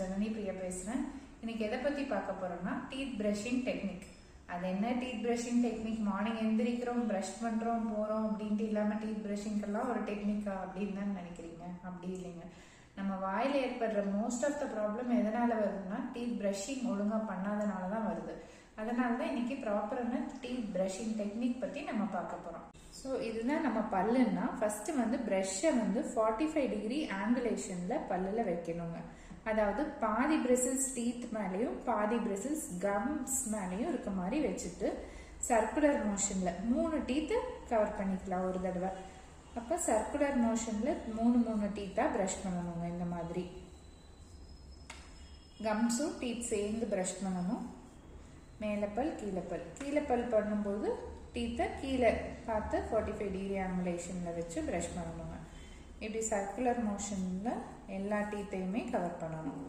ஜனனி பிரியா பேசுறேன். இன்னைக்கு எதை பத்தி பார்க்க போறோம்னா டீத் பிரஷிங் டெக்னிக். அது என்ன டீத் பிரஷிங் டெக்னிக்? மார்னிங் எந்திரிக்கிறோம், பிரஷ் பண்றோம், போறோம் அப்படின்ட்டு இல்லாம டீத் பிரஷிங்கெல்லாம் ஒரு டெக்னிக்கா அப்படின்னு தான் நினைக்கிறீங்க. அப்படி இல்லைங்க. நம்ம வாயில ஏற்படுற மோஸ்ட் ஆஃப் த ப்ராப்ளம் எதனால வருதுன்னா டீத் பிரஷிங் ஒழுங்கா பண்ணாதனால தான் வருது. அதனால தான் இன்னைக்கு ப்ராப்பரான டீத் பிரஷிங் டெக்னிக் பத்தி நம்ம பார்க்க போறோம். ஸோ இதுதான் நம்ம பல்லுன்னா ஃபர்ஸ்ட் ப்ரஷ்ஷை 45 டிகிரி ஆங்குலேஷன்ல பல்லுல வைக்கணுங்க. அதாவது பாதி பிரிசில்ஸ் டீத் மேலேயும் பாதி பிரிசில்ஸ் கம்ஸ் மேலேயும் இருக்க மாதிரி வச்சுட்டு சர்க்குலர் மோஷன்ல 3 டீத்து கவர் பண்ணிக்கலாம் ஒரு தடவை. அப்போ சர்க்குலர் மோஷன்ல 3 டீத்தா பிரஷ் பண்ணணுங்க. இந்த மாதிரி கம்ஸும் டீத் சேர்ந்து பிரஷ் பண்ணணும். மேலப்பல் கீழப்பல். கீழப்பல் பண்ணும்போது டீத்தை கீழே பார்த்து 45 டிகிரி ஆங்குலேஷன்ல வச்சு பிரஷ் பண்ணணுங்க. இப்படி சர்க்குலர் மோஷன்ல எல்லா டீத்தையுமே கவர் பண்ணணும்.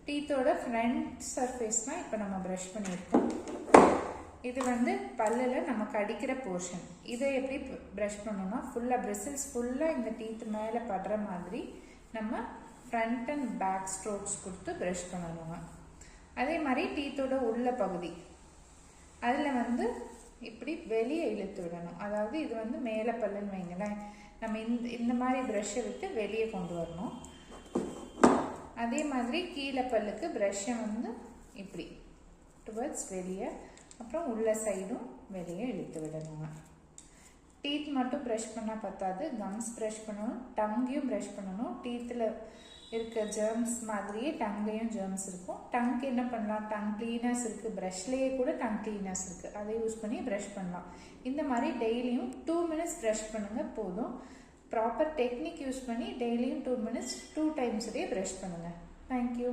டீத்தோட ஃப்ரண்ட் சர்ஃபேஸ்லாம் இப்போ நம்ம பிரஷ் பண்ணியிருக்கோம். இது பல்லில் நம்ம கடிக்கிற போர்ஷன். இதை எப்படி பிரஷ் பண்ணணும்னா ஃபுல்லாக பிரிசில்ஸ் ஃபுல்லாக இந்த டீத் மேலே படுற மாதிரி நம்ம ஃப்ரண்ட் அண்ட் பேக் ஸ்ட்ரோக்ஸ் கொடுத்து பிரஷ் பண்ணணுங்க. அதே மாதிரி டீத்தோட உள்ள பகுதி அதில் இப்படி வெளியே இழுத்து விடணும். அதாவது இது மேலே பல்லுன்னு வைங்களேன், நம்ம இந்த மாதிரி ப்ரஷ்ஷை விட்டு வெளியே கொண்டு வரணும். அதே மாதிரி கீழே பல்லுக்கு ப்ரஷ்ஷை இப்படி டுவர்ட்ஸ் வெளியே, அப்புறம் உள்ள சைடும் வெளியே இழுத்து விடணுங்க. டீத் மட்டும் ப்ரஷ் பண்ணால் பத்தாது, கம்ஸ் ப்ரஷ் பண்ணணும், டங்கையும் ப்ரஷ் பண்ணணும். டீத்தில் இருக்க ஜெர்ம்ஸ் மாதிரியே டங்கையும் ஜெர்ம்ஸ் இருக்கும். டங்க்கு என்ன பண்ணலாம்? டங் கிளீனர்ஸ் இருக்குது, ப்ரஷ்லேயே கூட டங் கிளீனர்ஸ் இருக்குது, அதை யூஸ் பண்ணி ப்ரஷ் பண்ணலாம். இந்த மாதிரி டெய்லியும் 2 மினிட்ஸ் ப்ரஷ் பண்ணுங்கள் போதும். ப்ராப்பர் டெக்னிக் யூஸ் பண்ணி டெய்லியும் 2 மினிட்ஸ் 2 டைம்ஸ் ப்ரஷ் பண்ணுங்கள். தேங்க்யூ.